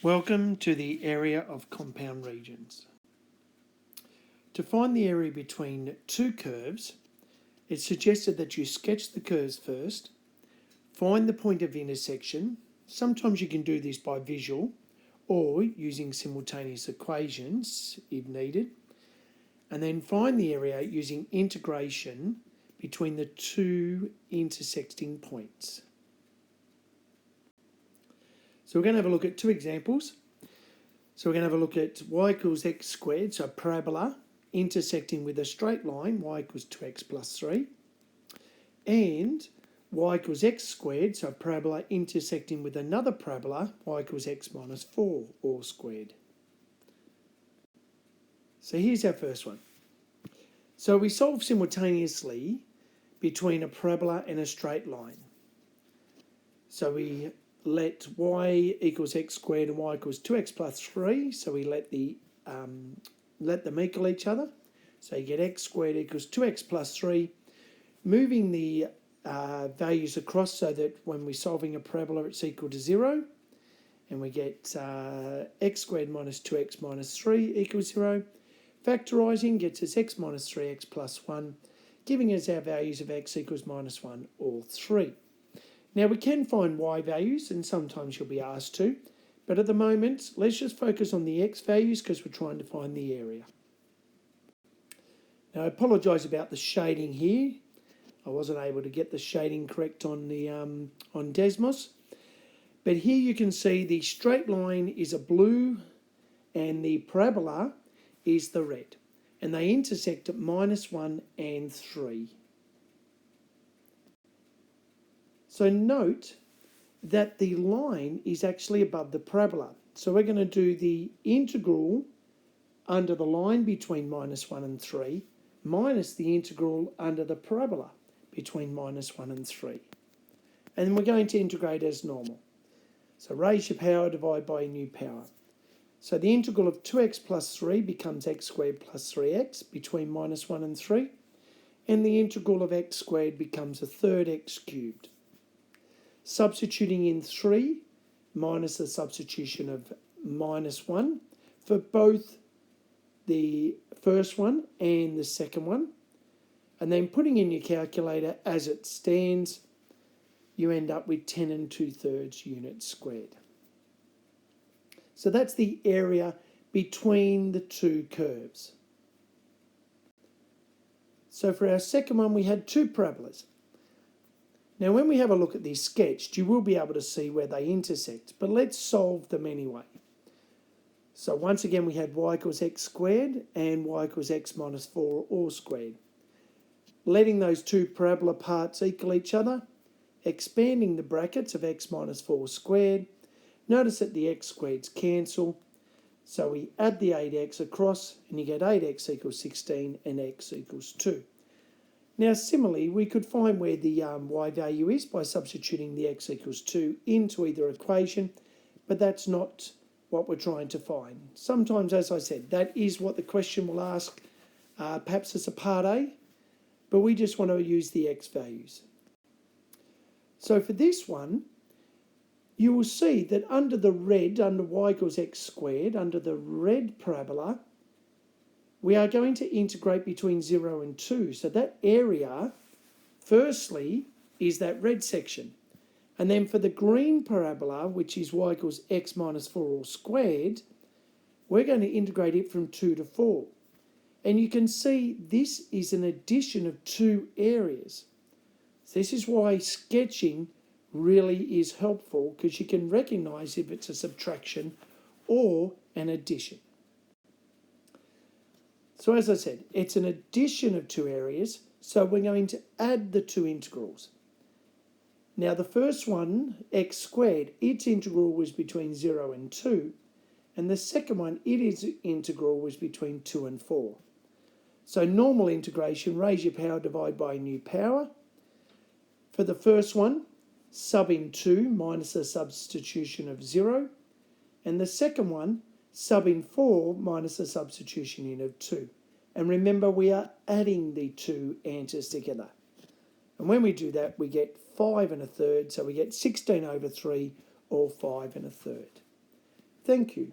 Welcome to the area of compound regions. To find the area between two curves, it's suggested that you sketch the curves first, find the point of intersection. Sometimes you can do this by visual or using simultaneous equations if needed, and then find the area using integration between the two intersecting points. So we're going to have a look at two examples. So we're going to have a look at y equals x squared, so a parabola intersecting with a straight line, y equals 2x plus 3, and y equals x squared, so a parabola intersecting with another parabola, y equals x minus 4, all squared. So here's our first one. So we solve simultaneously between a parabola and a straight line. So we let y equals x squared and y equals 2x plus 3, so we let them equal each other. So you get x squared equals 2x plus 3, moving the values across so that when we're solving a parabola it's equal to 0, and we get x squared minus 2x minus 3 equals 0. Factorising gets us x minus 3x plus 1, giving us our values of x equals minus 1 or 3. Now we can find y values, and sometimes you'll be asked to, but at the moment let's just focus on the x values because we're trying to find the area. Now I apologise about the shading here. I wasn't able to get the shading correct on the on Desmos, but here you can see the straight line is a blue and the parabola is the red, and they intersect at -1 and 3. So note that the line is actually above the parabola. So we're going to do the integral under the line between -1 and 3 minus the integral under the parabola between -1 and 3. And we're going to integrate as normal. So raise your power, divide by a new power. So the integral of 2x plus 3 becomes x squared plus 3x between -1 and 3. And the integral of x squared becomes a third x cubed. Substituting in 3 minus the substitution of -1 for both the first one and the second one, and then putting in your calculator as it stands, you end up with 10 2/3 units squared. So that's the area between the two curves. So for our second one, we had two parabolas. Now when we have a look at these sketched, you will be able to see where they intersect, but let's solve them anyway. So once again we had y equals x squared and y equals x minus 4 all squared. Letting those two parabola parts equal each other, expanding the brackets of x minus 4 squared, notice that the x squareds cancel, so we add the 8x across and you get 8x equals 16 and x equals 2. Now similarly, we could find where the y value is by substituting the x equals 2 into either equation, but that's not what we're trying to find. Sometimes, as I said, that is what the question will ask, perhaps as a part A, but we just want to use the x values. So for this one, you will see that under the red, under y equals x squared, under the red parabola, we are going to integrate between 0 and 2. So that area, firstly, is that red section. And then for the green parabola, which is y equals x minus 4 all squared, we're going to integrate it from 2 to 4. And you can see this is an addition of two areas. So this is why sketching really is helpful, because you can recognise if it's a subtraction or an addition. So as I said, it's an addition of two areas, so we're going to add the two integrals. Now the first one, x squared, its integral was between 0 and 2, and the second one, its integral was between 2 and 4. So normal integration, raise your power, divide by a new power. For the first one, sub in 2 minus the substitution of 0, and the second one, sub in 4 minus the substitution in of 2. And remember, we are adding the two answers together. And when we do that, we get 5 1/3, so we get 16 over 3, or 5 1/3. Thank you.